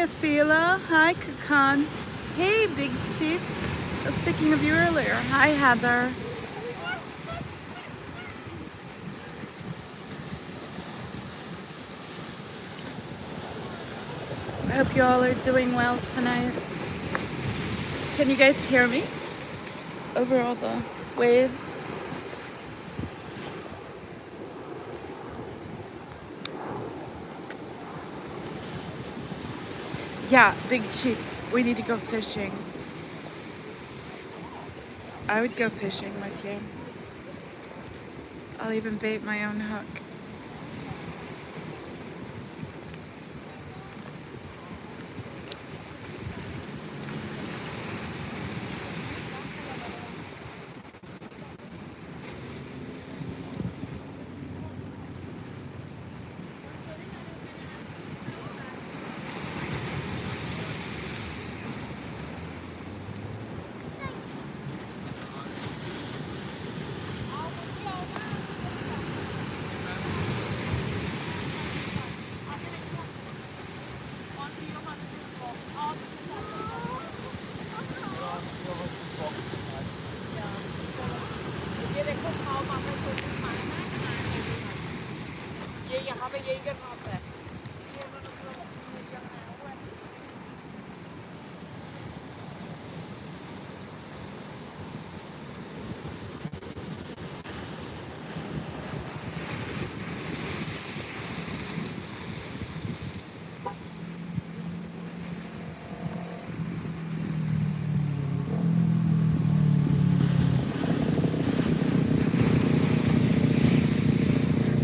Athila. Hi, Kakan. Hey, Big Chief. I was thinking of you earlier. Hi, Heather. I hope you all are doing well tonight. Can you guys hear me over all the waves? Yeah, Big Chief, we need to go fishing. I would go fishing with you. I'll even bait my own hook.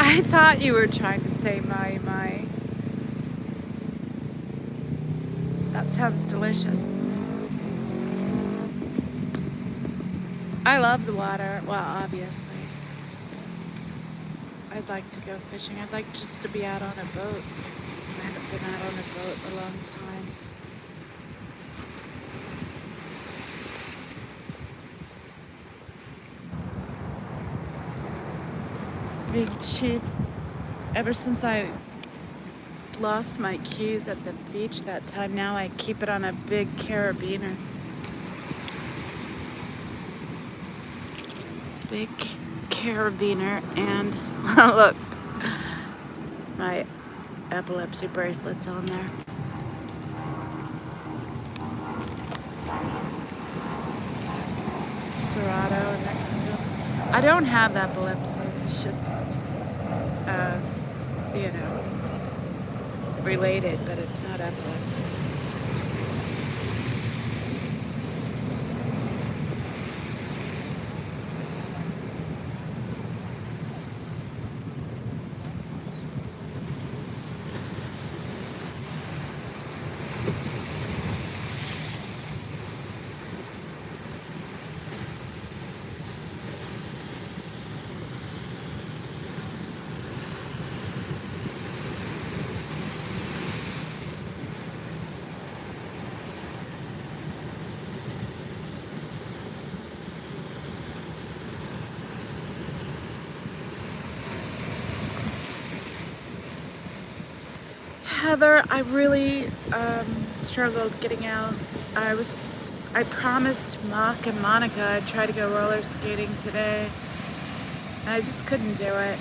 I thought you were trying to say my. That sounds delicious. I love the water. Well, obviously. I'd like to go fishing. I'd like just to be out on a boat. I haven't been out on a boat in a long time. Big Chief, ever since I lost my keys at the beach that time, now I keep it on a big carabiner. Big carabiner, and look, my epilepsy bracelet's on there. Dorado in Mexico. I don't have epilepsy. It's just, it's, you know, related, but it's not epilepsy. Heather, I really struggled getting out. I promised Mark and Monica I'd try to go roller skating today. And I just couldn't do it.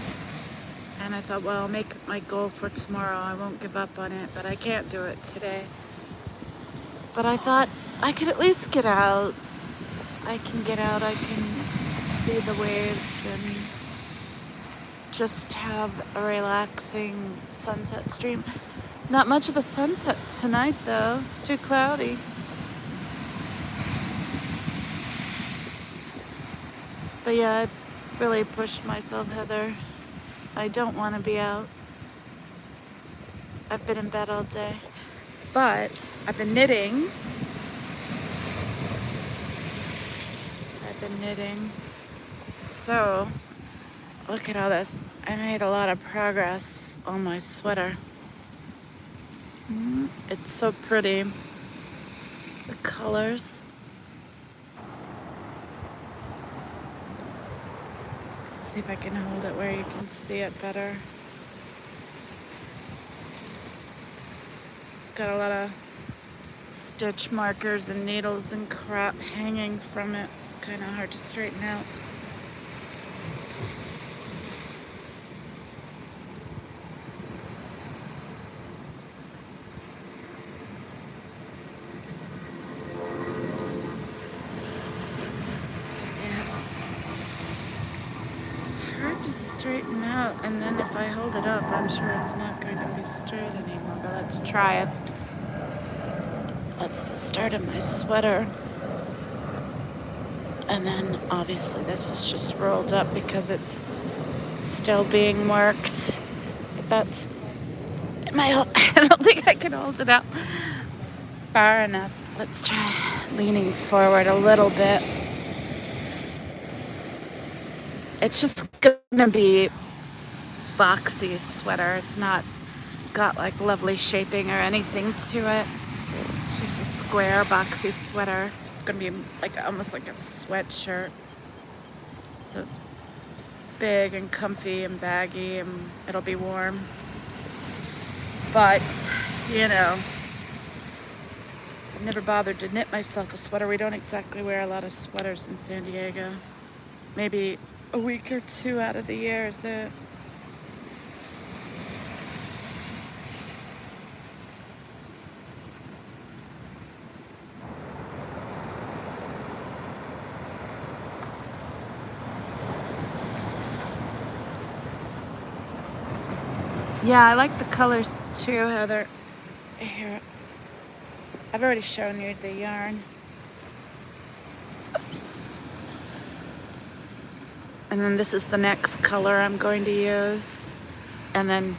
And I thought, well, I'll make it my goal for tomorrow. I won't give up on it, but I can't do it today. But I thought I could at least get out. I can get out, I can see the waves and just have a relaxing sunset stream. Not much of a sunset tonight, though. It's too cloudy. But yeah, I really pushed myself, Heather. I don't want to be out. I've been in bed all day. But I've been knitting. So, look at all this. I made a lot of progress on my sweater. It's so pretty. The colors. Let's see if I can hold it where you can see it better. It's got a lot of stitch markers and needles and crap hanging from it. It's kind of hard to straighten out. Yeah, it's hard to straighten out, and then if I hold it up, I'm sure it's not going to be straight anymore, but let's try it. That's the start of my sweater. And then obviously this is just rolled up because it's still being worked. But that's I don't think I can hold it up far enough. Let's try leaning forward a little bit. It's just gonna be boxy sweater. It's not got like lovely shaping or anything to it. It's just a square boxy sweater. It's gonna be like almost like a sweatshirt. So it's big and comfy and baggy, and it'll be warm. But, you know, I've never bothered to knit myself a sweater. We don't exactly wear a lot of sweaters in San Diego. Maybe a week or two out of the year is it. Yeah, I like the colors too, Heather. Here, I've already shown you the yarn. And then this is the next color I'm going to use. And then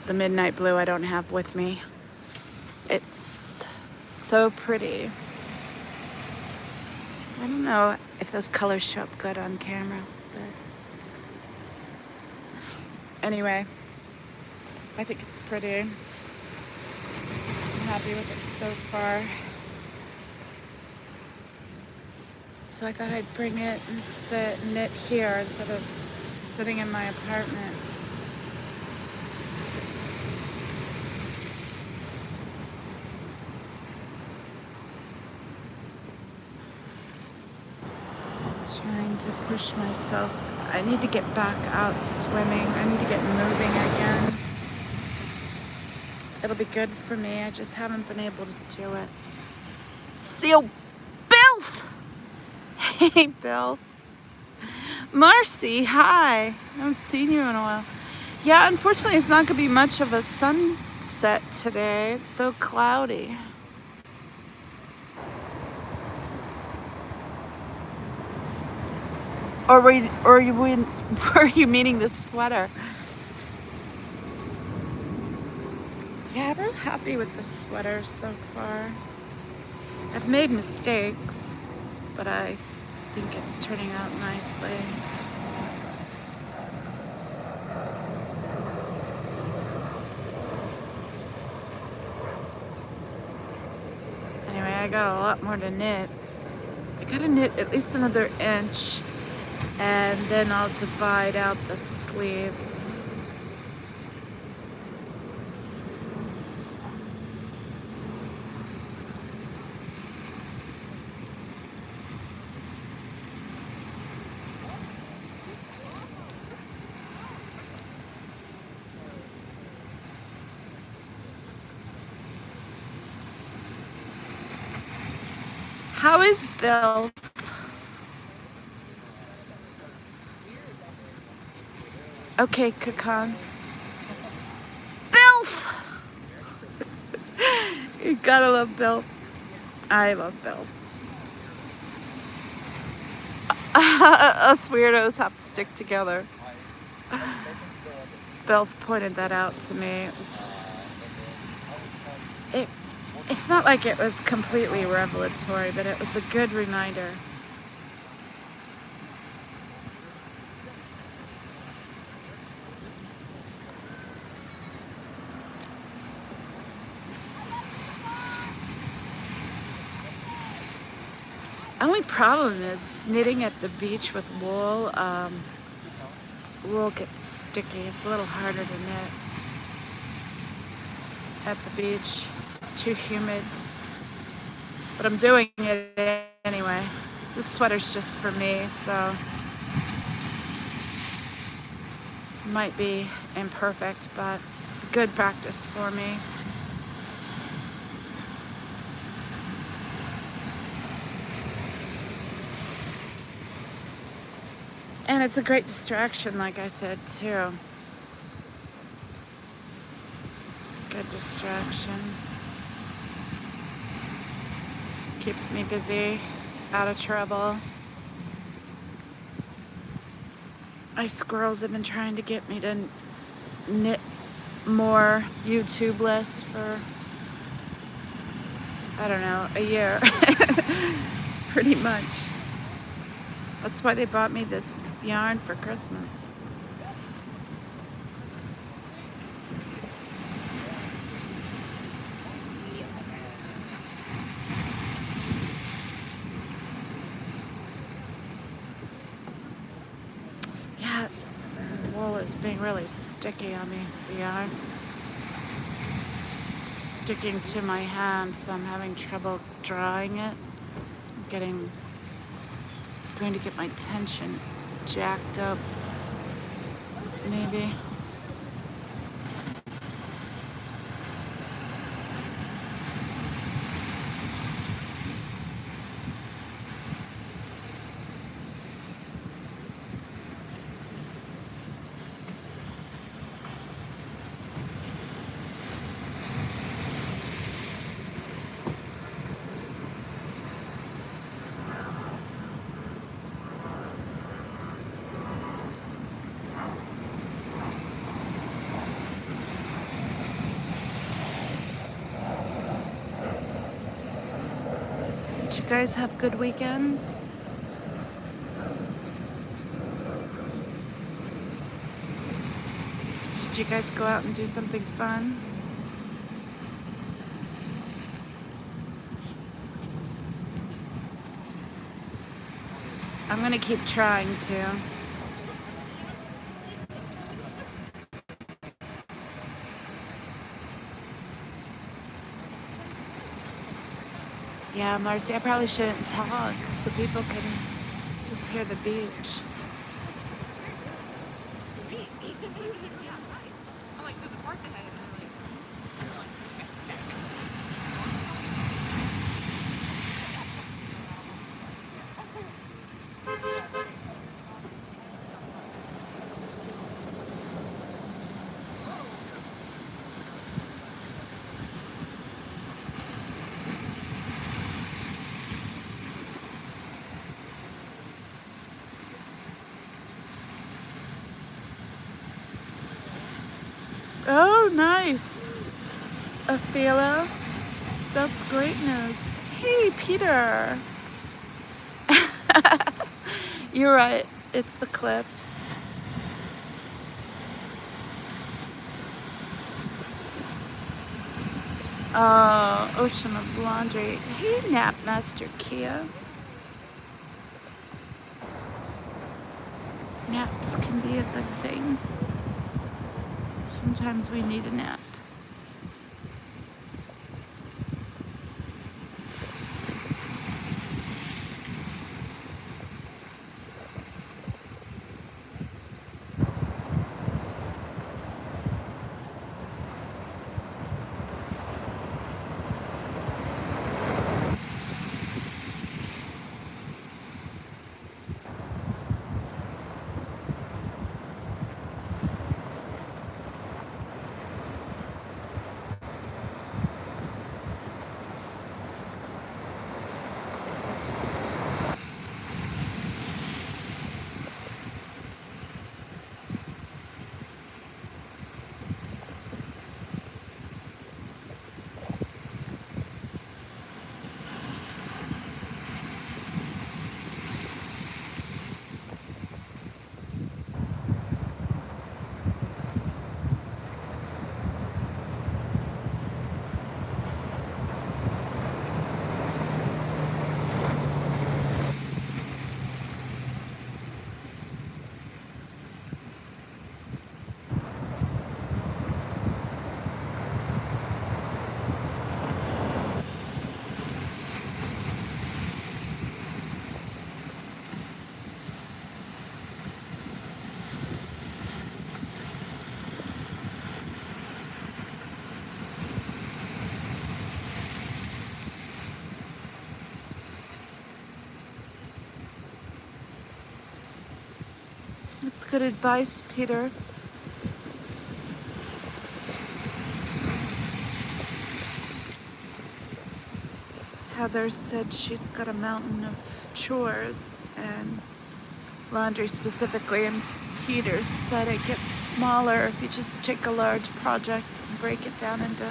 the midnight blue I don't have with me. It's so pretty. I don't know if those colors show up good on camera, but anyway, I think it's pretty. I'm happy with it so far. So I thought I'd bring it and sit and knit here instead of sitting in my apartment. Trying to push myself. I need to get back out swimming. I need to get moving again. It'll be good for me. I just haven't been able to do it. Seal Bilf! Hey, Bilf. Marcy, hi. I haven't seen you in a while. Yeah, unfortunately, it's not going to be much of a sunset today. It's so cloudy. Or were you meaning the sweater? Yeah, I'm real happy with the sweater so far. I've made mistakes, but I think it's turning out nicely. Anyway, I got a lot more to knit. I gotta knit at least another inch, and then I'll divide out the sleeves. How is Bill? Okay, Kakan. Bilf! You gotta love Bilf. I love Bilf. Us weirdos have to stick together. Bilf pointed that out to me. It's not like it was completely revelatory, but it was a good reminder. Only problem is knitting at the beach with wool. Wool gets sticky. It's a little harder to knit at the beach. too humid. But I'm doing it anyway. This sweater's just for me, so it might be imperfect, but it's good practice for me. And it's a great distraction, like I said, too. It's a good distraction. Keeps me busy, out of trouble. My squirrels have been trying to get me to knit more YouTube lists for, I don't know, a year. Pretty much. That's why they bought me this yarn for Christmas. Yeah, the wool is being really sticky on me, the yarn. It's sticking to my hand, so I'm having trouble drying it. I'm going to get my tension jacked up, maybe. Did you guys have good weekends? Did you guys go out and do something fun? I'm gonna keep trying to. Yeah, Marcy, I probably shouldn't talk so people can just hear the beach. Oh, nice. Ophelia. That's great news. Hey, Peter. You're right. It's the cliffs. Oh, ocean of laundry. Hey, Napmaster Kia. Naps can be a good thing. Sometimes we need a nap. That's good advice, Peter. Heather said she's got a mountain of chores and laundry specifically, and Peter said it gets smaller if you just take a large project and break it down into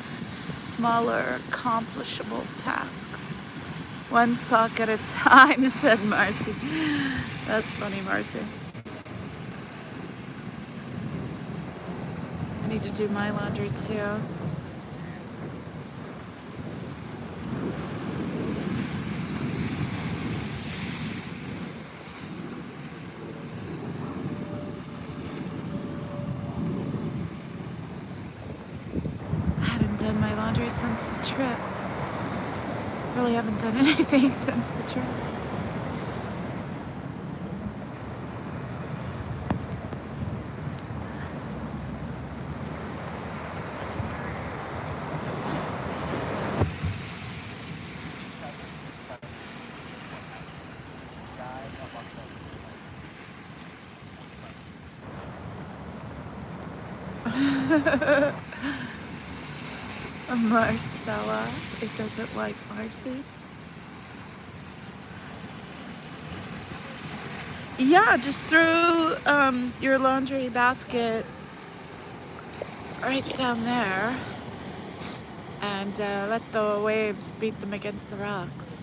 smaller, accomplishable tasks. One sock at a time, said Marcy. That's funny, Marcy. I need to do my laundry too. I haven't done my laundry since the trip. Really haven't done anything since the trip. Marcella, it doesn't like Marcy. Yeah, just throw your laundry basket right down there and let the waves beat them against the rocks.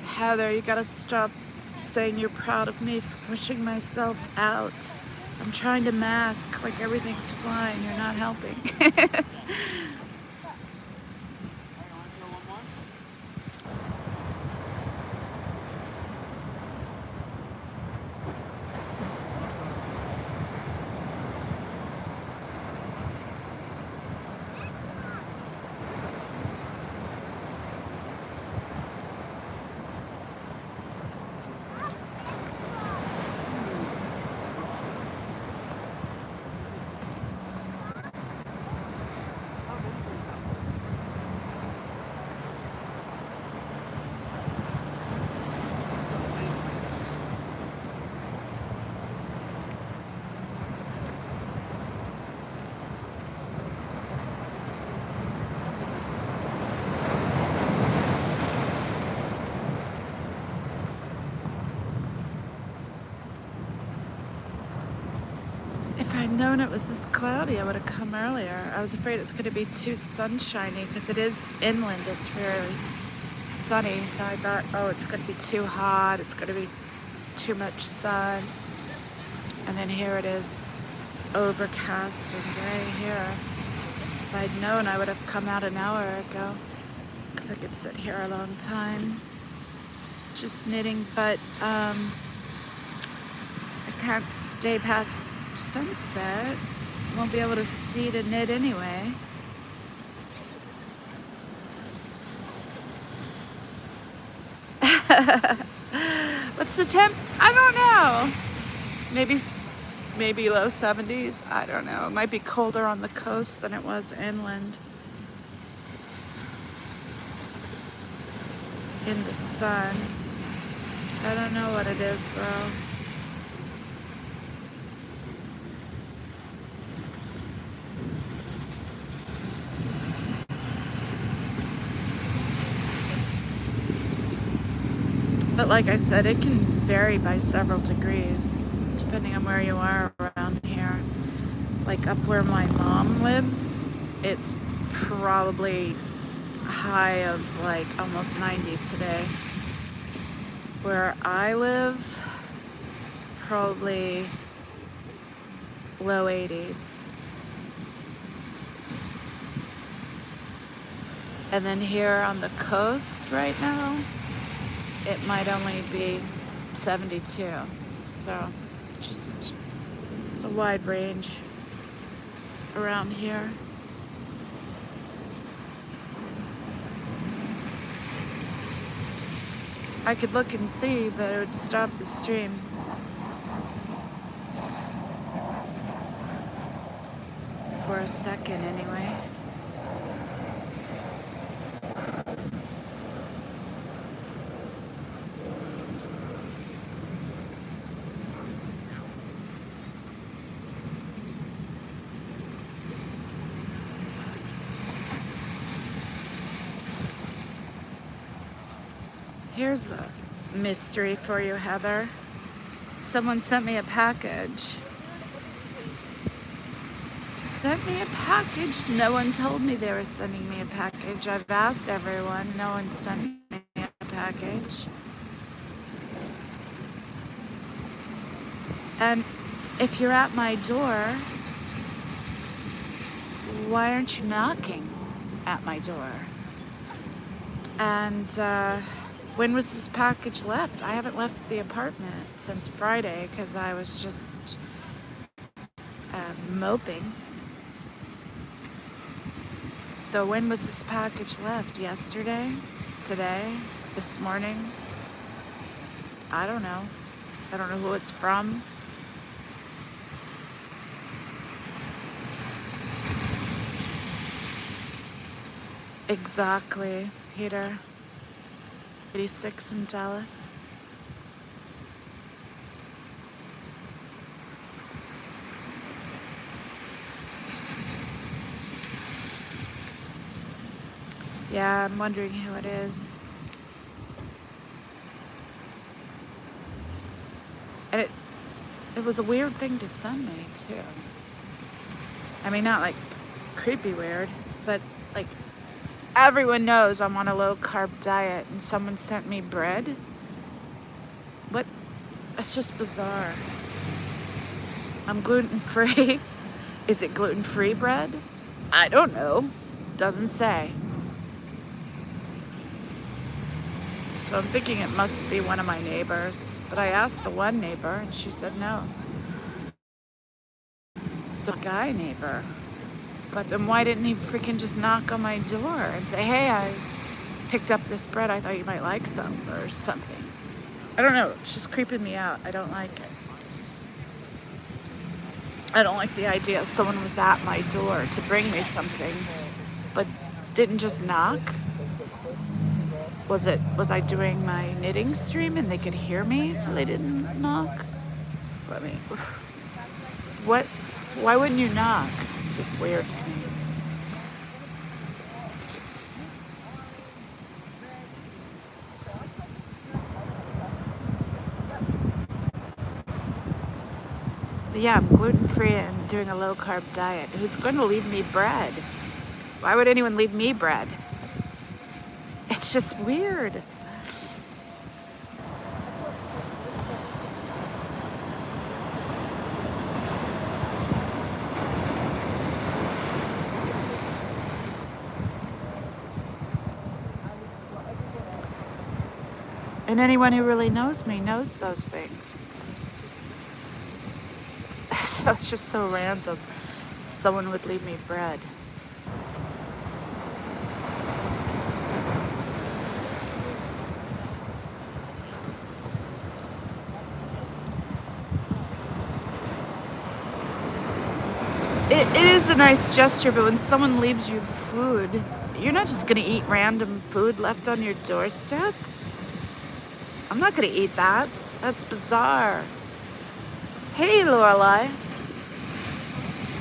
Heather, you gotta stop saying you're proud of me for pushing myself out. I'm trying to mask like everything's fine. You're not helping. If I'd known it was this cloudy, I would have come earlier. I was afraid it was going to be too sunshiny because it is inland. It's very sunny, so I thought, oh, it's going to be too hot. It's going to be too much sun. And then here it is, overcast and gray here. If I'd known, I would have come out an hour ago because I could sit here a long time just knitting, but I can't stay past sunset. Won't be able to see to knit anyway. What's the temp? I don't know. Maybe low 70s. I don't know. It might be colder on the coast than it was inland. In the sun. I don't know what it is though. But like I said, it can vary by several degrees depending on where you are around here. Like up where my mom lives, it's probably a high of like almost 90 today. Where I live, probably low 80s. And then here on the coast right now, it might only be 72. So just, it's a wide range around here. I could look and see, but it would stop the stream. For a second anyway. Here's the mystery for you, Heather. Someone sent me a package. Sent me a package. No one told me they were sending me a package. I've asked everyone. No one sent me a package. And if you're at my door, why aren't you knocking at my door? And when was this package left? I haven't left the apartment since Friday because I was just moping. So when was this package left? Yesterday? Today? This morning? I don't know. I don't know who it's from. Exactly, Peter. 86 and jealous. Yeah, I'm wondering who it is. And it was a weird thing to send me, too. I mean, not like creepy weird, but like everyone knows I'm on a low-carb diet and someone sent me bread. What? That's just bizarre. I'm gluten-free. Is it gluten-free bread? I don't know. Doesn't say. So I'm thinking it must be one of my neighbors. But I asked the one neighbor and she said no. So a guy neighbor. But then why didn't he freaking just knock on my door and say, hey, I picked up this bread. I thought you might like some or something. I don't know. It's just creeping me out. I don't like it. I don't like the idea someone was at my door to bring me something, but didn't just knock. Was I doing my knitting stream and they could hear me so they didn't knock? I mean, what? Why wouldn't you knock? It's just weird to me. But yeah, I'm gluten-free and doing a low-carb diet. Who's going to leave me bread? Why would anyone leave me bread? It's just weird. And anyone who really knows me knows those things. So it's just so random. Someone would leave me bread. It is a nice gesture, but when someone leaves you food, you're not just going to eat random food left on your doorstep. I'm not going to eat that. That's bizarre. Hey, Lorelai.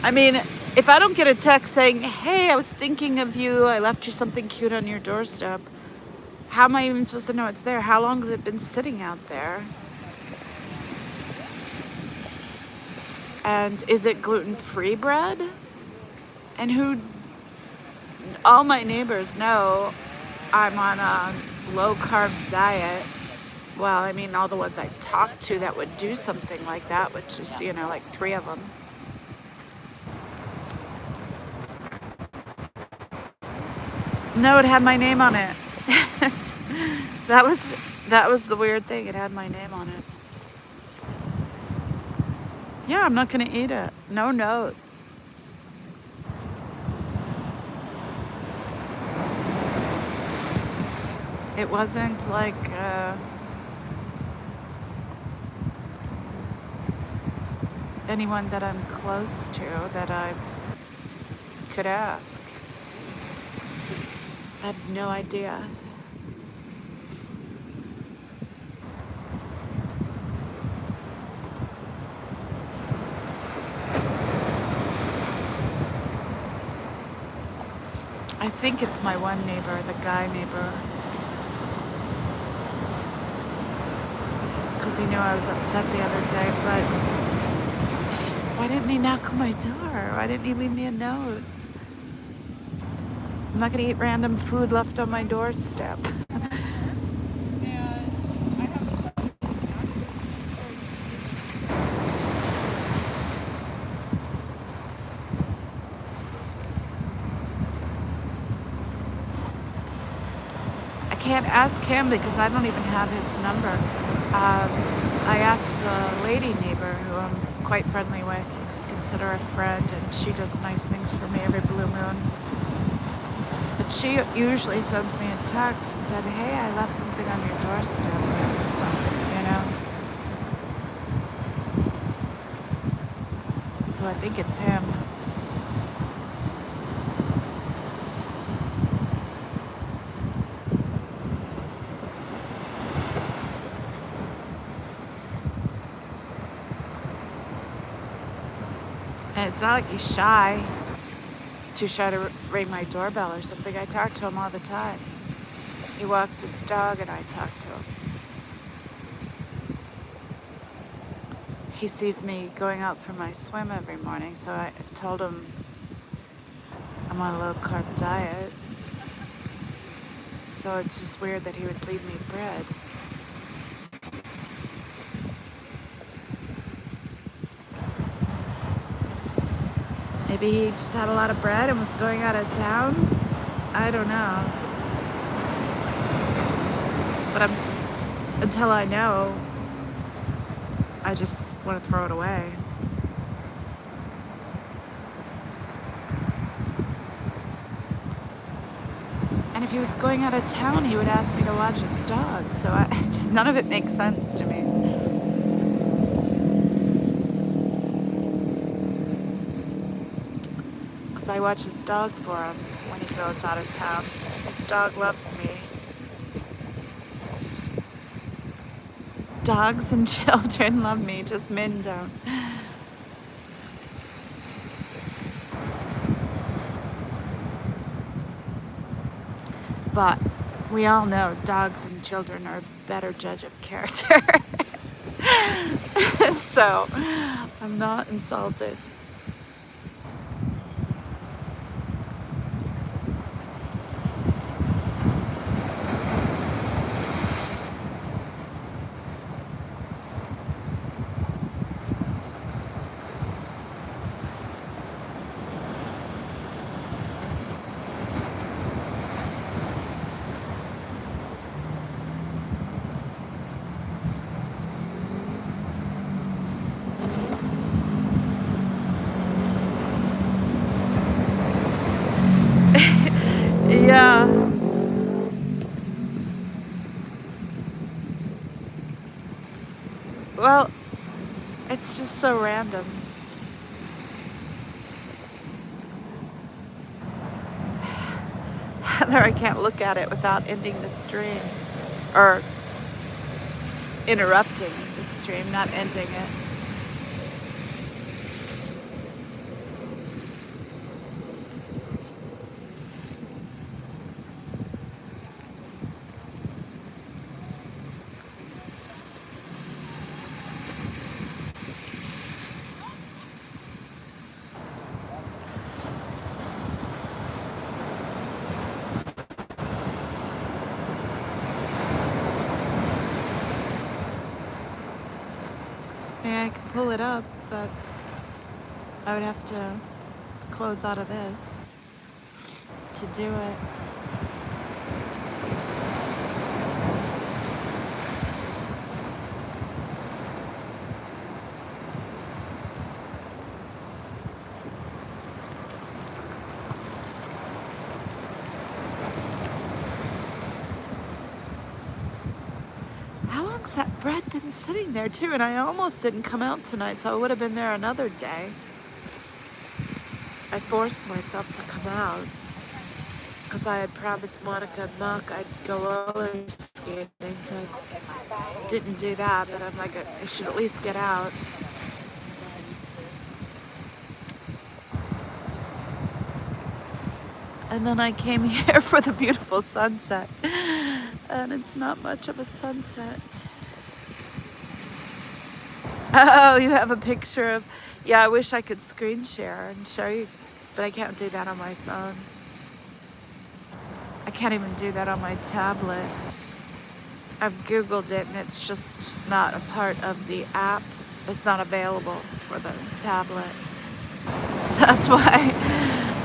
I mean, if I don't get a text saying, hey, I was thinking of you, I left you something cute on your doorstep, how am I even supposed to know it's there? How long has it been sitting out there? And is it gluten-free bread? And all my neighbors know I'm on a low-carb diet. Well, I mean, all the ones I talked to that would do something like that, which is, like 3 of them. No, it had my name on it. That was that was the weird thing. It had my name on it. Yeah, I'm not gonna eat it. No note. It wasn't like anyone that I'm close to that I could ask. I had no idea. I think it's my one neighbor, the guy neighbor. Because he knew I was upset the other day, but why didn't he knock on my door? Why didn't he leave me a note? I'm not gonna eat random food left on my doorstep. I can't ask him because I don't even have his number. I asked the lady neighbor who I'm quite friendly with, consider a friend, and she does nice things for me every blue moon. But she usually sends me a text and said, hey, I left something on your doorstep or something, you know? So I think it's him. And it's not like he's shy, too shy to ring my doorbell or something. I talk to him all the time. He walks his dog and I talk to him. He sees me going out for my swim every morning, so I've told him I'm on a low-carb diet. So it's just weird that he would leave me bread. Maybe he just had a lot of bread and was going out of town. I don't know. But until I know, I just want to throw it away. And if he was going out of town, he would ask me to watch his dog. So just none of it makes sense to me. Because I watch his dog for him when he goes out of town. His dog loves me. Dogs and children love me, just men don't. But we all know dogs and children are a better judge of character. So I'm not insulted. Yeah. Well, it's just so random. Heather, I can't look at it without ending the stream. Or interrupting the stream, not ending it. Yeah, I can pull it up, but I would have to close out of this to do it. long's that bread been sitting there too? And I almost didn't come out tonight, so I would have been there another day. I forced myself to come out because I had promised Monica and Mark I'd go roller skating, so I didn't do that, but I'm like, I should at least get out. And then I came here for the beautiful sunset, and it's not much of a sunset. Oh, you have a picture of, yeah, I wish I could screen share and show you, but I can't do that on my phone. I can't even do that on my tablet. I've Googled it and it's just not a part of the app. It's not available for the tablet. So that's why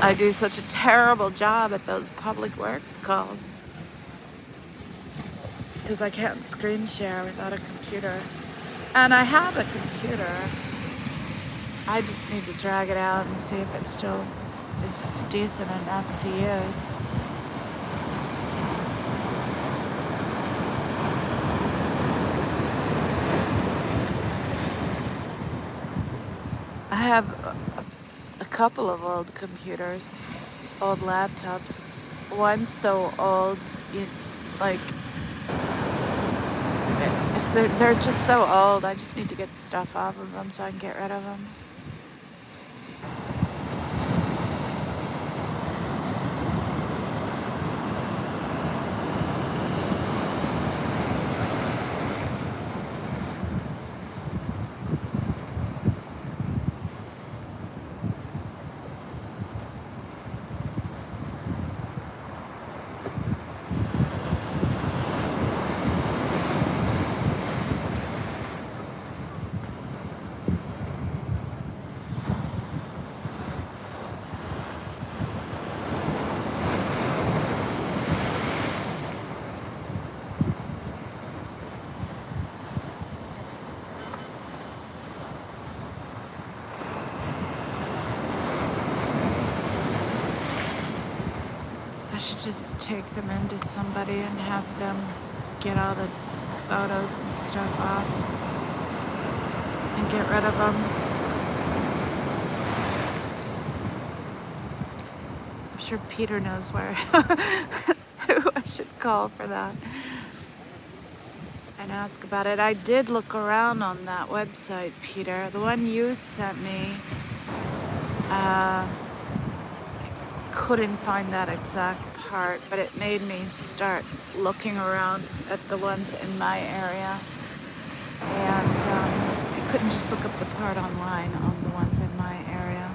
I do such a terrible job at those public works calls. Because I can't screen share without a computer. And I have a computer. I just need to drag it out and see if it's still decent enough to use. I have a couple of old computers, old laptops. One's so old, like, they're just so old. I just need to get stuff off of them so I can get rid of them. I should just take them into somebody and have them get all the photos and stuff off and get rid of them. I'm sure Peter knows where who I should call for that and ask about it. I did look around on that website, Peter. The one you sent me, couldn't find that exact part, but it made me start looking around at the ones in my area, and I couldn't just look up the part online on the ones in my area.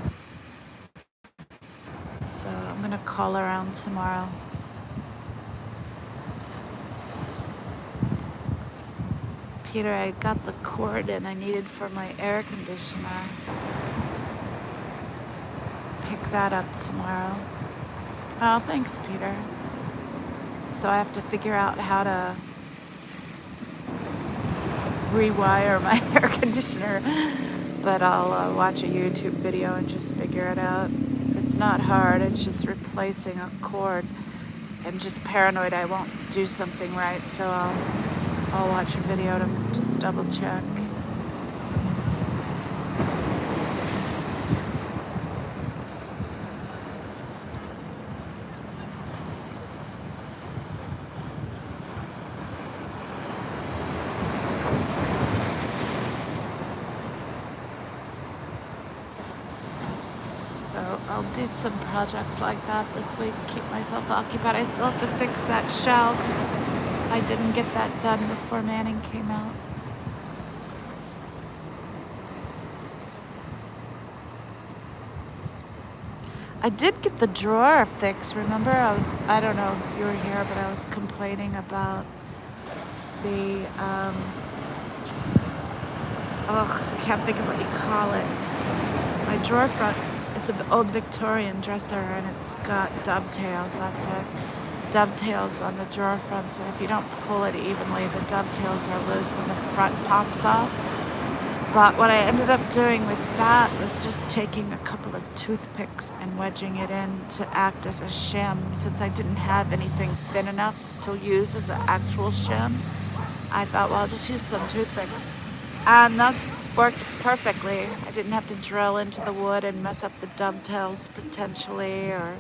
So I'm gonna call around tomorrow. Peter, I got the cord and I needed for my air conditioner. Pick that up tomorrow. Oh, thanks, Peter. So I have to figure out how to rewire my air conditioner, but I'll watch a YouTube video and just figure it out. It's not hard, it's just replacing a cord. I'm just paranoid I won't do something right, so I'll watch a video to just double check. I'll do some projects like that this week, keep myself occupied. I still have to fix that shelf. I didn't get that done before Manning came out. I did get the drawer fixed, remember? I don't know if you were here, but I was complaining about the, I can't think of what you call it. My drawer front. It's an old Victorian dresser and it's got dovetails, that's it. Dovetails on the drawer fronts, and if you don't pull it evenly, the dovetails are loose and the front pops off. But what I ended up doing with that was just taking a couple of toothpicks and wedging it in to act as a shim, since I didn't have anything thin enough to use as an actual shim. I thought, well, I'll just use some toothpicks. And that's worked perfectly. I didn't have to drill into the wood and mess up the dovetails potentially, or,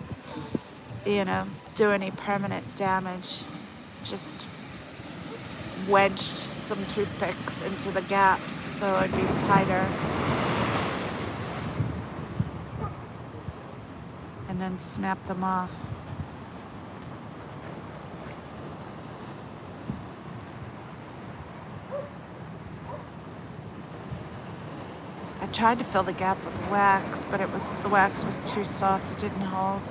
you know, do any permanent damage. Just wedged some toothpicks into the gaps so it'd be tighter. And then snap them off. I tried to fill the gap with wax, but the wax was too soft, it didn't hold.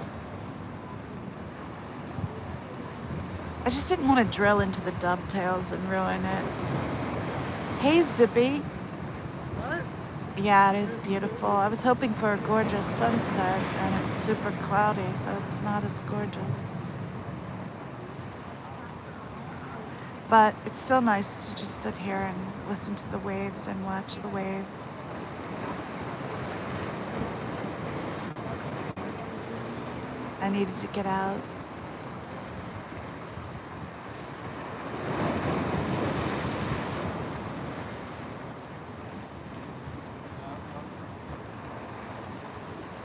I just didn't want to drill into the dovetails and ruin it. Hey, Zippy. What? Yeah, it is beautiful. I was hoping for a gorgeous sunset, and it's super cloudy, so it's not as gorgeous. But it's still nice to just sit here and listen to the waves and watch the waves. I needed to get out.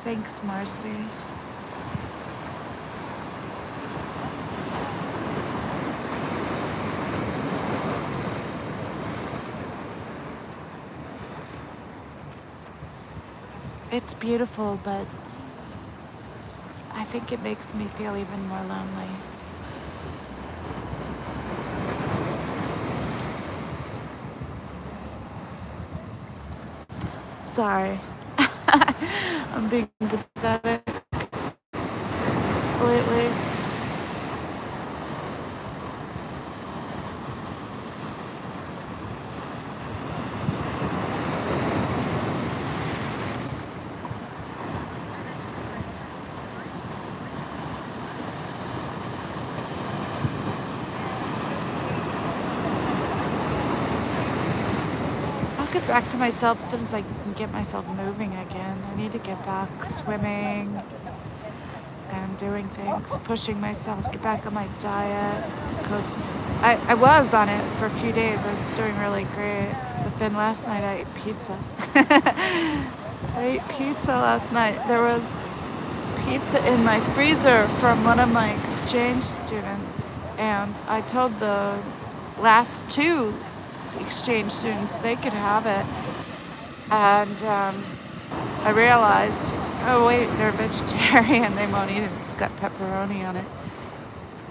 Thanks, Marcy. It's beautiful, but I think it makes me feel even more lonely. Sorry. I'm being pathetic lately. I'll get back to myself as soon as I can get myself moving again. I need to get back swimming and doing things, pushing myself, get back on my diet, because I was on it for a few days. I was doing really great, but then last night I ate pizza. I ate pizza last night. There was pizza in my freezer from one of my exchange students, and I told the last two exchange students they could have it, and I realized, oh wait, they're vegetarian, they won't eat it, it's got pepperoni on it.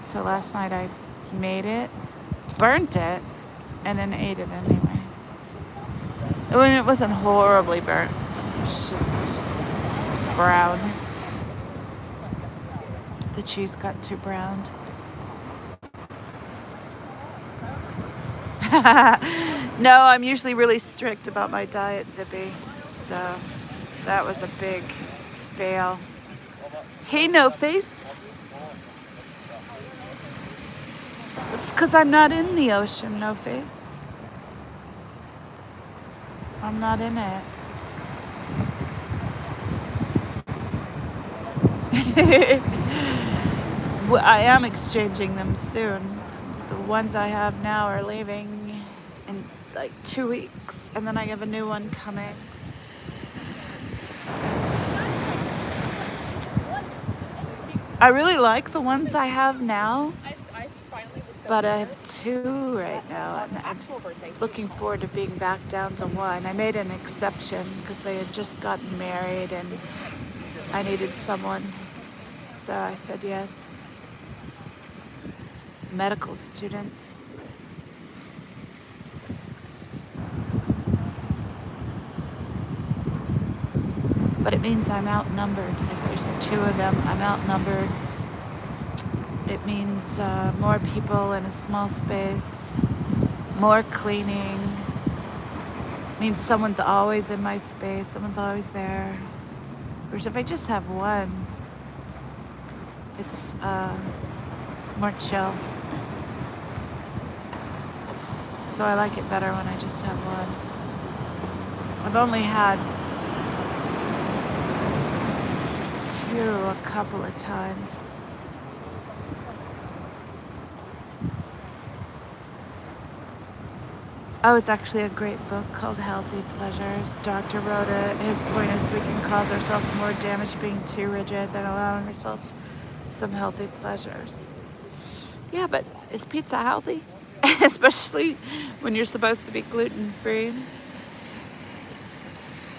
So last night I made it, burnt it, and then ate it anyway. It wasn't horribly burnt, it was just brown. The cheese got too browned. No, I'm usually really strict about my diet, Zippy. So that was a big fail. Hey, No Face. It's because I'm not in the ocean, No Face. I'm not in it. Well, I am exchanging them soon. The ones I have now are leaving in like 2 weeks, and then I have a new one coming. I really like the ones I have now, but I have two right now, and I'm looking forward to being back down to one. I made an exception because they had just gotten married and I needed someone, so I said yes. Medical students. But it means I'm outnumbered. If there's two of them, I'm outnumbered. It means more people in a small space, more cleaning. It means someone's always in my space, someone's always there. Whereas if I just have one, it's more chill. So I like it better when I just have one. I've only had two a couple of times. Oh, it's actually a great book called Healthy Pleasures. Doctor wrote it. His point is we can cause ourselves more damage being too rigid than allowing ourselves some healthy pleasures. Yeah, but is pizza healthy? Especially when you're supposed to be gluten-free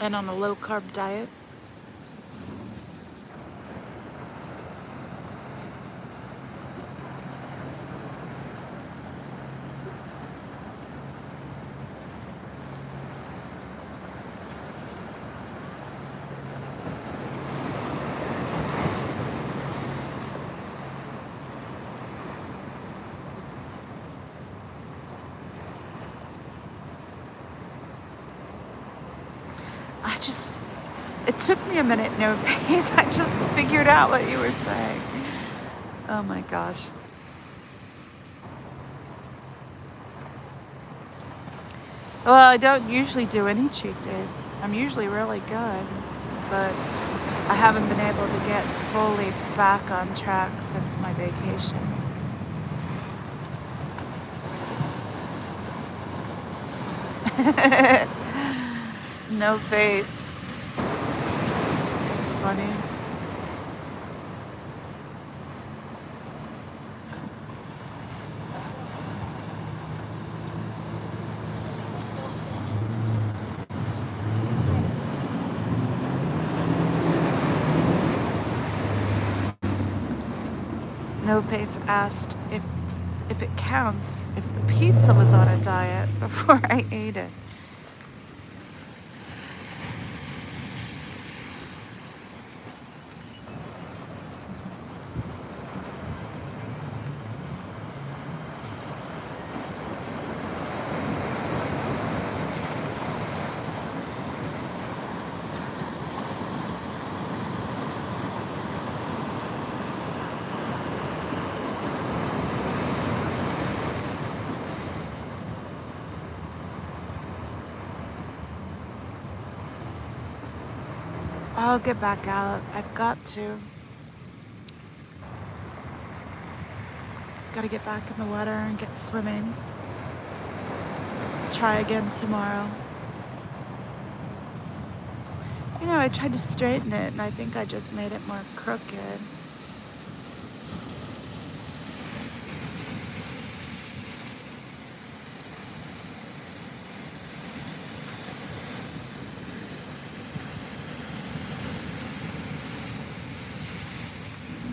and on a low-carb diet. It took me a minute, no face. I just figured out what you were saying. Oh my gosh. Well, I don't usually do any cheat days. I'm usually really good, but I haven't been able to get fully back on track since my vacation. No face. It's funny. No face asked if it counts if the pizza was on a diet before I ate it. I'll get back out. I've got to. Gotta get back in the water and get swimming. Try again tomorrow. You know, I tried to straighten it and I think I just made it more crooked.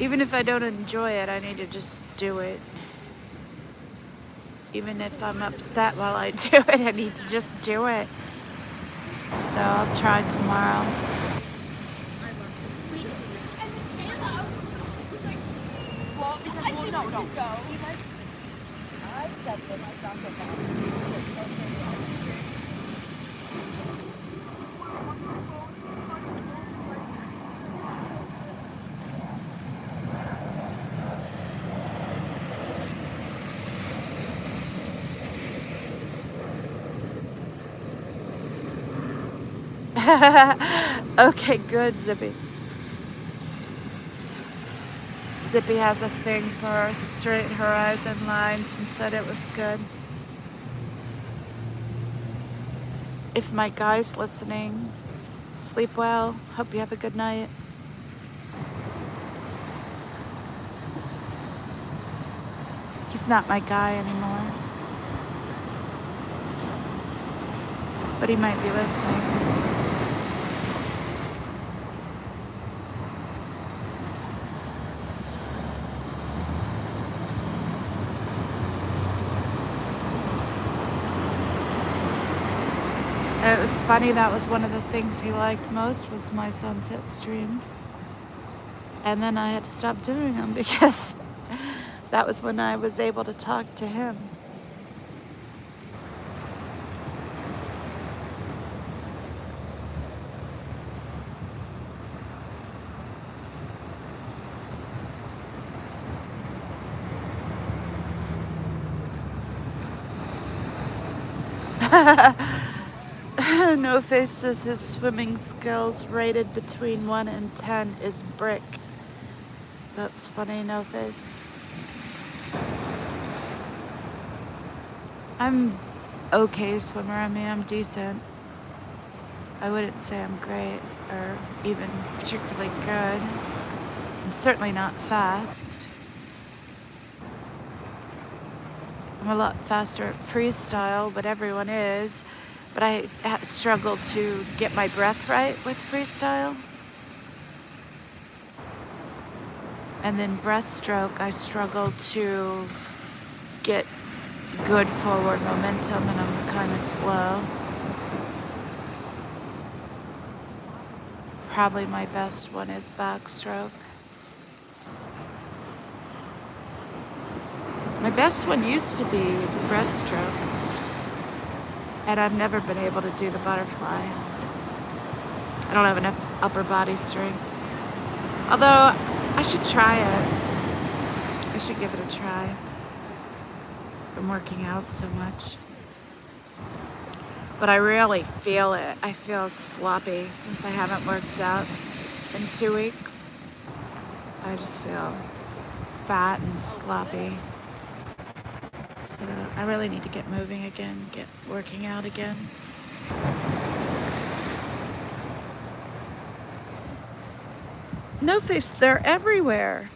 Even if I don't enjoy it, I need to just do it. Even if I'm upset while I do it, I need to just do it. So I'll try tomorrow. Okay, good, Zippy. Zippy has a thing for straight horizon lines and said it was good. If my guy's listening, sleep well. Hope you have a good night. He's not my guy anymore, but he might be listening. It was funny, that was one of the things he liked most was my sunset streams. And then I had to stop doing them because that was when I was able to talk to him. No Face says his swimming skills rated between 1 and 10 is brick. That's funny, No Face. I'm okay swimmer. I mean, I'm decent. I wouldn't say I'm great or even particularly good. I'm certainly not fast. I'm a lot faster at freestyle, but everyone is. But I struggle to get my breath right with freestyle. And then breaststroke, I struggle to get good forward momentum, and I'm kind of slow. Probably my best one is backstroke. My best one used to be breaststroke, and I've never been able to do the butterfly. I don't have enough upper body strength. Although, I should try it. I should give it a try. I'm working out so much. But I really feel it. I feel sloppy since I haven't worked out in 2 weeks. I just feel fat and sloppy. So I really need to get moving again, get working out again. No Face, they're everywhere.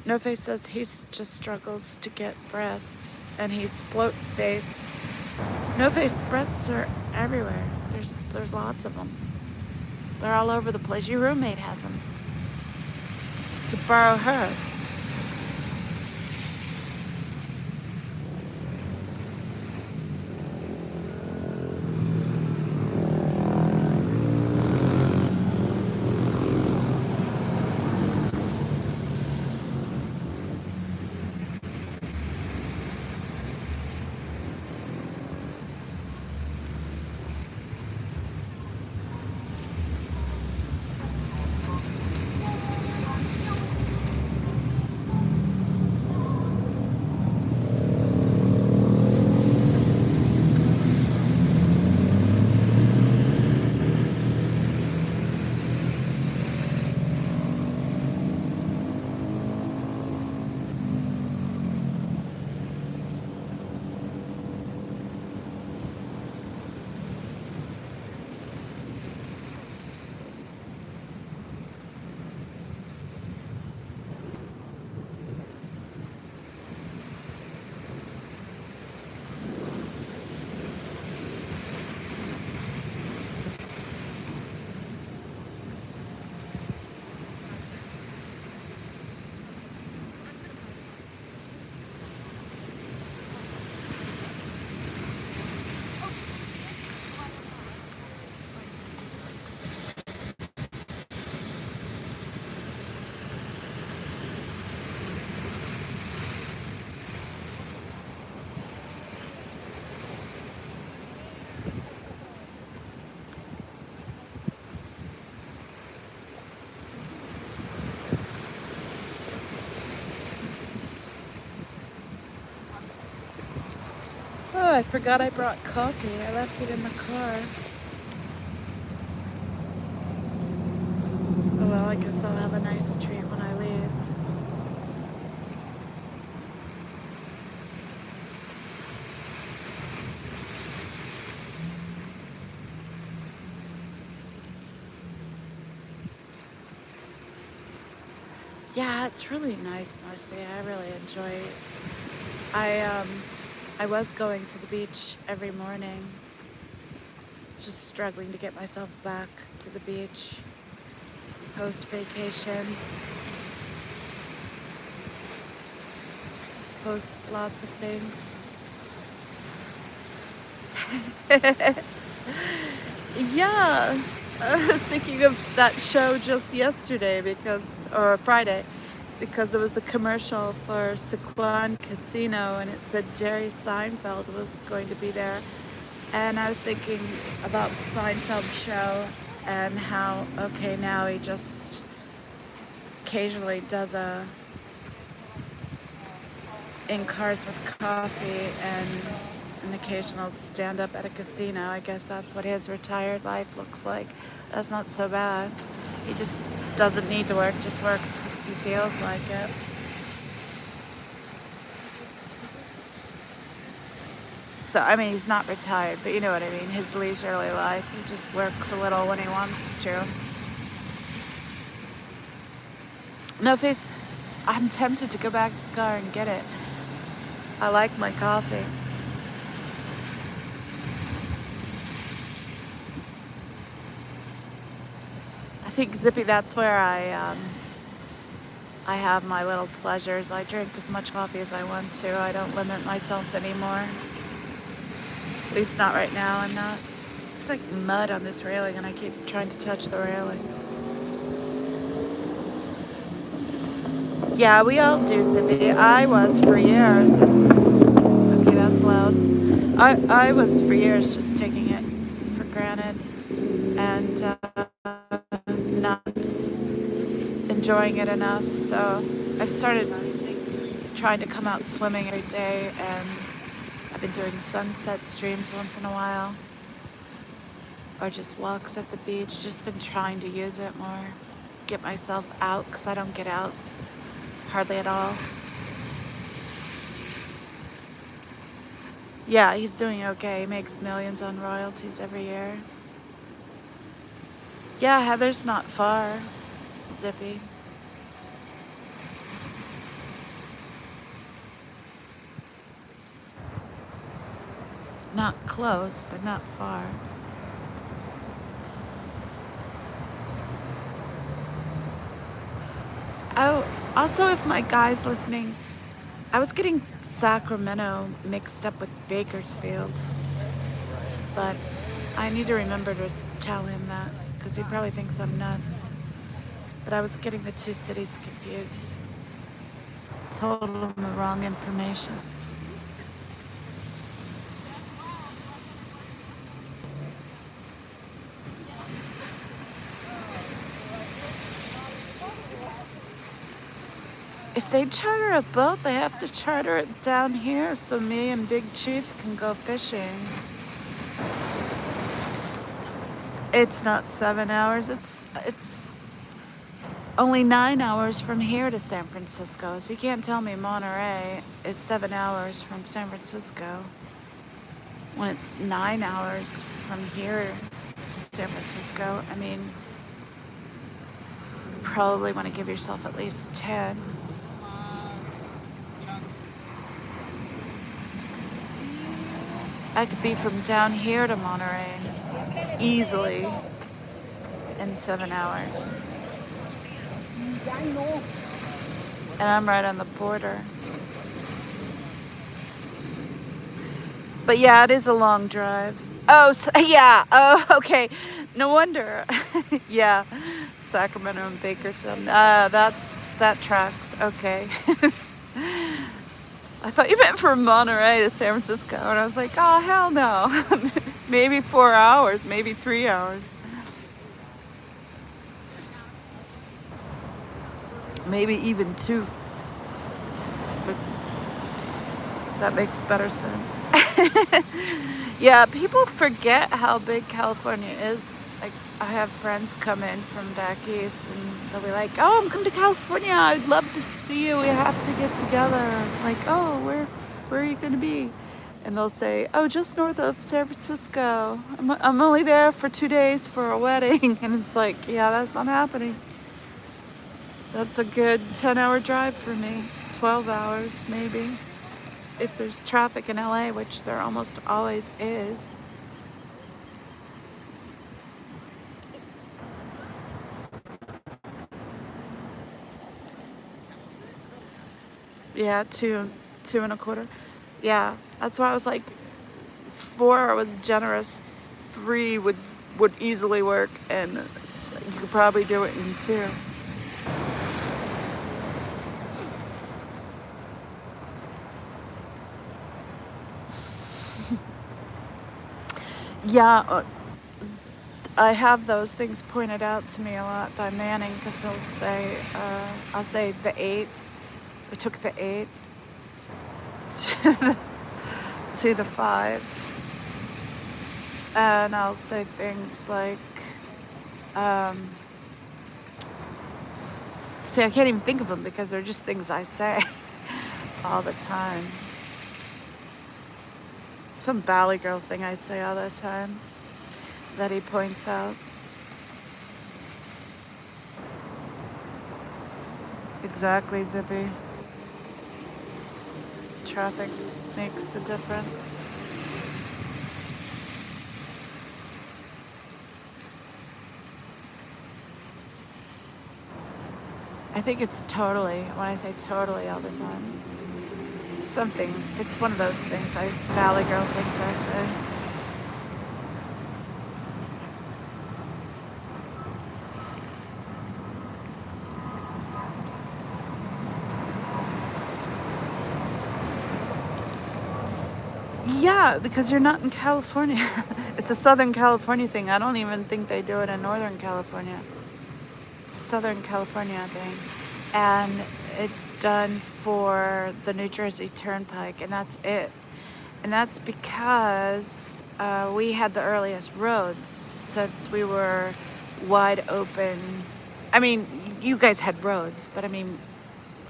No Face says he just struggles to get breasts, and he's float face. No Face breasts are everywhere. There's lots of them. They're all over the place. Your roommate has them. You could borrow hers. Oh, I forgot I brought coffee. I left it in the car. Oh well, I guess I'll have a nice treat when I leave. Yeah, it's really nice, Marcy. I really enjoy it. I was going to the beach every morning, just struggling to get myself back to the beach post-vacation, post lots of things. Yeah, I was thinking of that show just yesterday or Friday, because there was a commercial for Sequan Casino and it said Jerry Seinfeld was going to be there. And I was thinking about the Seinfeld show and how, okay, now he just occasionally does in cars with coffee and an occasional stand-up at a casino. I guess that's what his retired life looks like. That's not so bad. He just doesn't need to work, just works if he feels like it. So, I mean, he's not retired, but you know what I mean. His leisurely life. He just works a little when he wants to. No face. I'm tempted to go back to the car and get it. I like my coffee. I think, Zippy, that's where I have my little pleasures. I drink as much coffee as I want to. I don't limit myself anymore. At least not right now. I'm not. There's like mud on this railing and I keep trying to touch the railing. Yeah, we all do, Zippy. I was for years. Okay, that's loud. I was for years just taking it for granted and not enjoying it enough. So I've started trying to come out swimming every day, and I've been doing sunset streams once in a while, or just walks at the beach. Just been trying to use it more, get myself out, because I don't get out hardly at all. Yeah, he's doing okay. He makes millions on royalties every year. Yeah, Heather's not far, Zippy. Not close, but not far. Oh, also, if my guy's listening, I was getting Sacramento mixed up with Bakersfield, but I need to remember to tell him that because he probably thinks I'm nuts. But I was getting the two cities confused. Told him the wrong information. If they charter a boat, they have to charter it down here so me and Big Chief can go fishing. It's not 7 hours. It's only 9 hours from here to San Francisco. So you can't tell me Monterey is 7 hours from San Francisco when it's 9 hours from here to San Francisco. I mean, probably want to give yourself at least 10. I could be from down here to Monterey easily in 7 hours. And I'm right on the border. But yeah, it is a long drive. Oh, so, yeah. Oh, okay. No wonder. Yeah. Sacramento and Bakersfield. That tracks. Okay. I thought you meant from Monterey to San Francisco, and I was like, oh, hell no. Maybe 4 hours, maybe 3 hours. Maybe even 2. But that makes better sense. Yeah, people forget how big California is. Like, I have friends come in from back east, and they'll be like, oh, I'm coming to California. I'd love to see you. We have to get together. I'm like, oh, where are you going to be? And they'll say, oh, just north of San Francisco. I'm only there for 2 days for a wedding. And it's like, yeah, that's not happening. That's a good 10-hour drive for me. 12 hours, maybe. If there's traffic in LA, which there almost always is. Yeah, 2.25. Yeah, that's why I was like, 4 was generous. 3 would easily work, and you could probably do it in 2. Yeah, I have those things pointed out to me a lot by Manning, because he'll say, I'll say the 8. We took the 8 to the 5. And I'll say things like, see, I can't even think of them because they're just things I say all the time. Some Valley Girl thing I say all the time that he points out. Exactly, Zippy. Traffic makes the difference. I think it's totally, when I say totally all the time, something, it's one of those things, Valley Girl things I say. Yeah, because you're not in California. It's a Southern California thing. I don't even think they do it in Northern California. It's a Southern California thing. And it's done for the New Jersey Turnpike, and that's it. And that's because we had the earliest roads since we were wide open. I mean, you guys had roads, but I mean,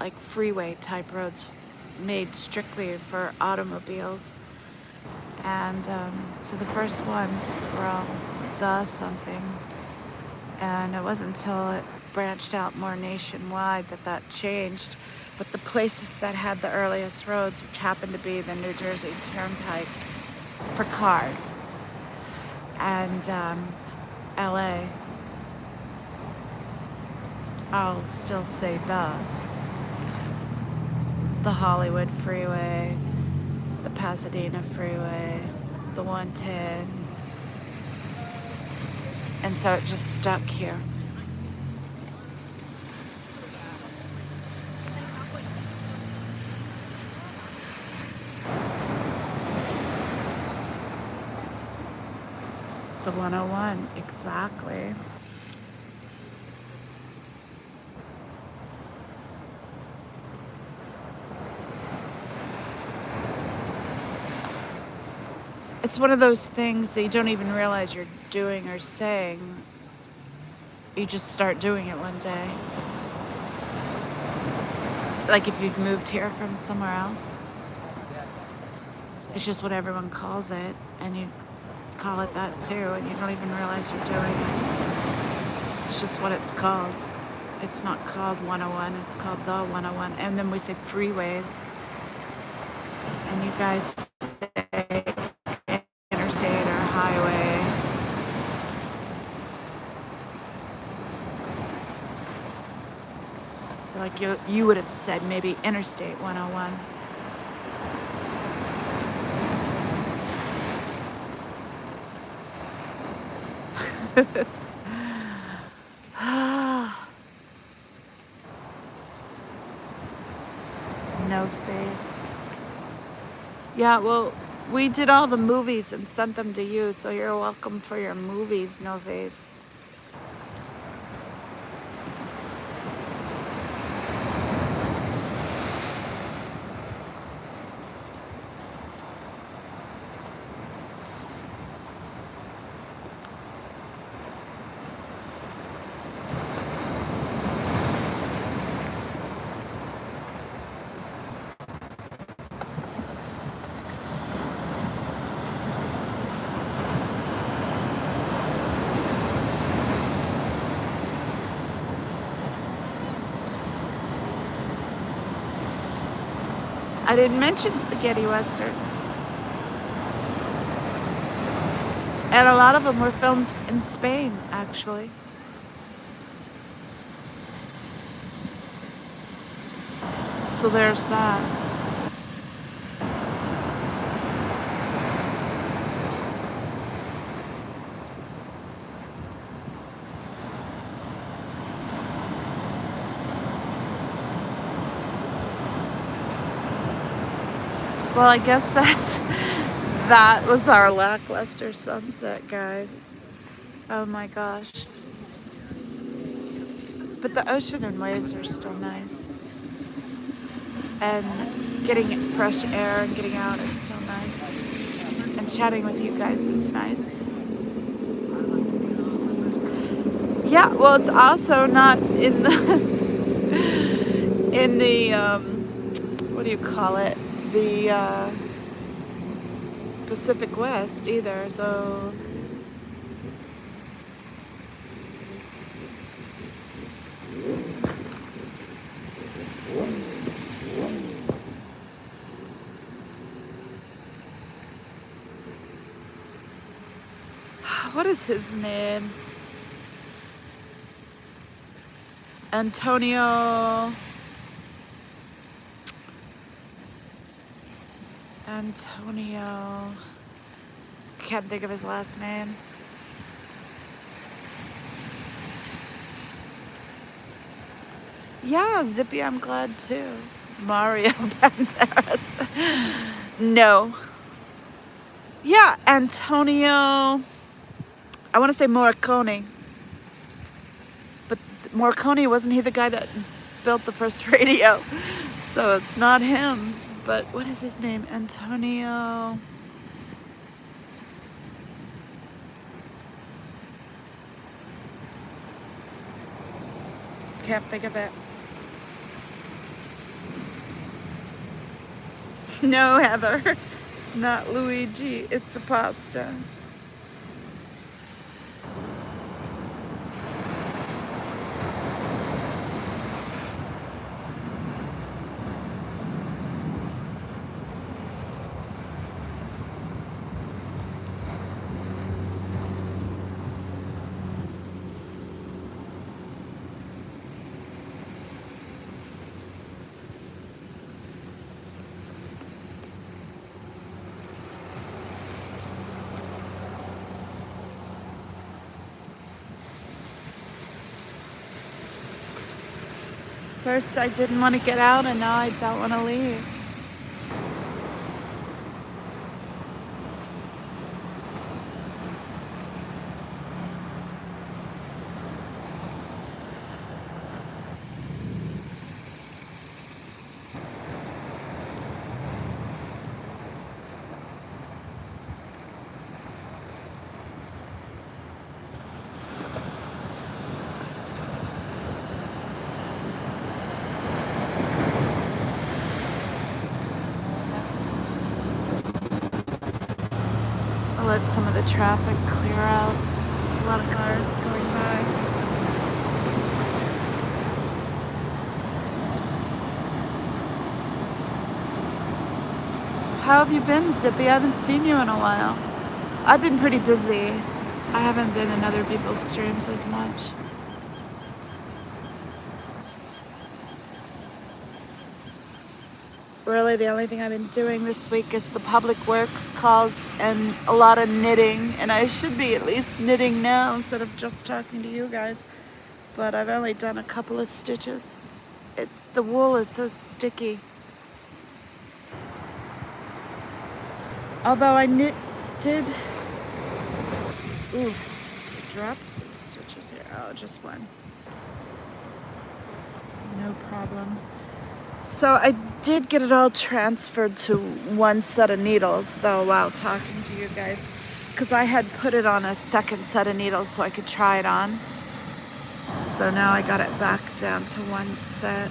like freeway type roads made strictly for automobiles. And so the first ones were all the something. And it wasn't until it branched out more nationwide that changed. But the places that had the earliest roads, which happened to be the New Jersey Turnpike for cars, and LA, I'll still say the Hollywood Freeway, the Pasadena Freeway, the 110, and so it just stuck here. The 101, exactly. It's one of those things that you don't even realize you're doing or saying. You just start doing it one day. Like if you've moved here from somewhere else. It's just what everyone calls it, and you call it that too, and you don't even realize you're doing it. It's just what it's called. It's not called 101, it's called the 101. And then we say freeways. And you guys say interstate or highway. Like you would have said maybe Interstate 101. No face. Yeah, well, we did all the movies and sent them to you, so you're welcome for your movies, No Face. I didn't mention spaghetti westerns. And a lot of them were filmed in Spain, actually. So there's that. Well, I guess that was our lackluster sunset, guys. Oh my gosh. But the ocean and waves are still nice. And getting fresh air and getting out is still nice. And chatting with you guys is nice. Yeah, well, it's also not in the what do you call it? The Pacific West either, so what is his name? Antonio. Can't think of his last name. Yeah, Zippy, I'm glad too. Mario Banderas. No. Yeah, Antonio. I want to say Morricone. But Morricone, wasn't he the guy that built the first radio? So it's not him. But what is his name? Antonio. Can't think of it. No, Heather. It's not Luigi. It's a pasta. First I didn't want to get out, and now I don't want to leave. I'll let some of the traffic clear out. A lot of cars going by. How have you been, Zippy? I haven't seen you in a while. I've been pretty busy. I haven't been in other people's streams as much. Really, the only thing I've been doing this week is the public works calls and a lot of knitting. And I should be at least knitting now instead of just talking to you guys. But I've only done a couple of stitches. The wool is so sticky. Although I did... Ooh, dropped some stitches here. Oh, just one. No problem. So I did get it all transferred to one set of needles, though, while talking to you guys, because I had put it on a second set of needles so I could try it on. So now I got it back down to one set.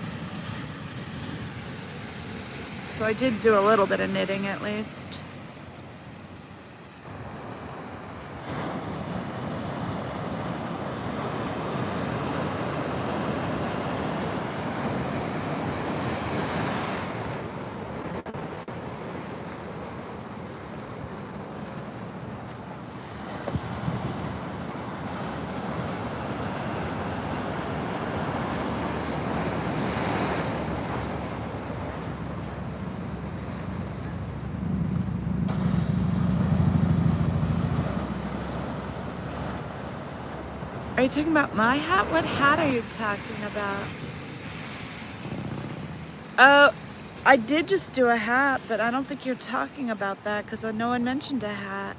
So I did do a little bit of knitting at least. Are you talking about my hat? What hat are you talking about? Oh, I did just do a hat, but I don't think you're talking about that because no one mentioned a hat.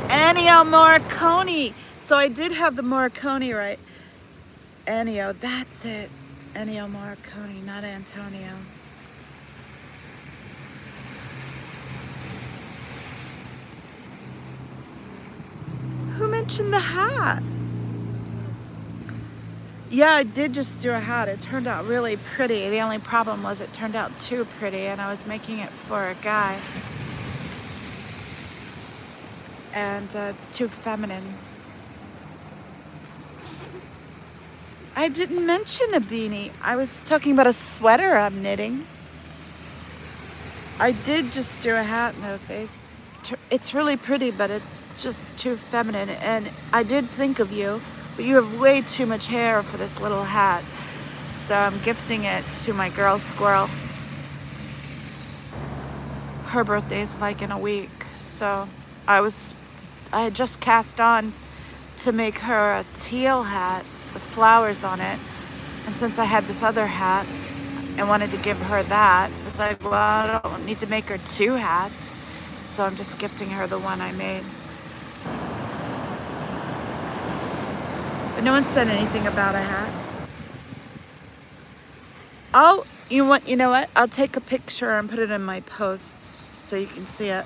Ennio Morricone. So I did have the Morricone right. Ennio, that's it. Ennio Morricone, not Antonio. Who mentioned the hat? Yeah, I did just do a hat. It turned out really pretty. The only problem was it turned out too pretty, and I was making it for a guy. And it's too feminine. I didn't mention a beanie. I was talking about a sweater I'm knitting. I did just do a hat, no face. It's really pretty, but it's just too feminine. And I did think of you, but you have way too much hair for this little hat. So I'm gifting it to my girl Squirrel. Her birthday's like in a week. So I had just cast on to make her a teal hat with flowers on it. And since I had this other hat and wanted to give her that, I was like, well, I don't need to make her two hats. So I'm just gifting her the one I made. But no one said anything about a hat. You know what? I'll take a picture and put it in my posts so you can see it.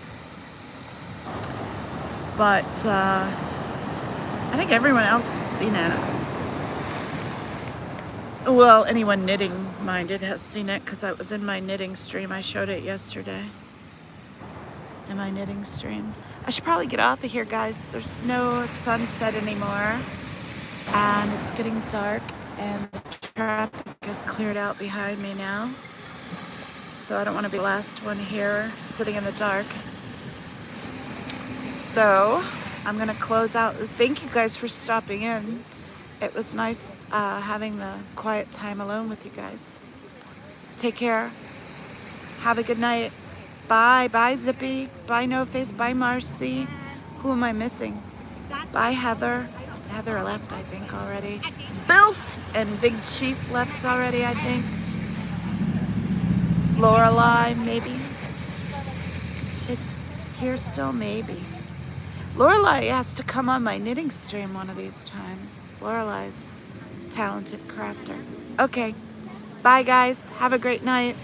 But I think everyone else has seen it. Well, anyone knitting minded has seen it because it was in my knitting stream. I showed it yesterday in my knitting stream. I should probably get off of here, guys. There's no sunset anymore, and it's getting dark, and the traffic is cleared out behind me now. So I don't want to be the last one here sitting in the dark. So I'm going to close out. Thank you guys for stopping in. It was nice having the quiet time alone with you guys. Take care. Have a good night. Bye. Bye, Zippy. Bye, No Face. Bye, Marcy. Who am I missing? Bye, Heather. Heather left, I think, already. Bilf! And Big Chief left already, I think. Lorelei, maybe. It's here still, maybe. Lorelei has to come on my knitting stream one of these times. Lorelei's talented crafter. Okay. Bye, guys. Have a great night.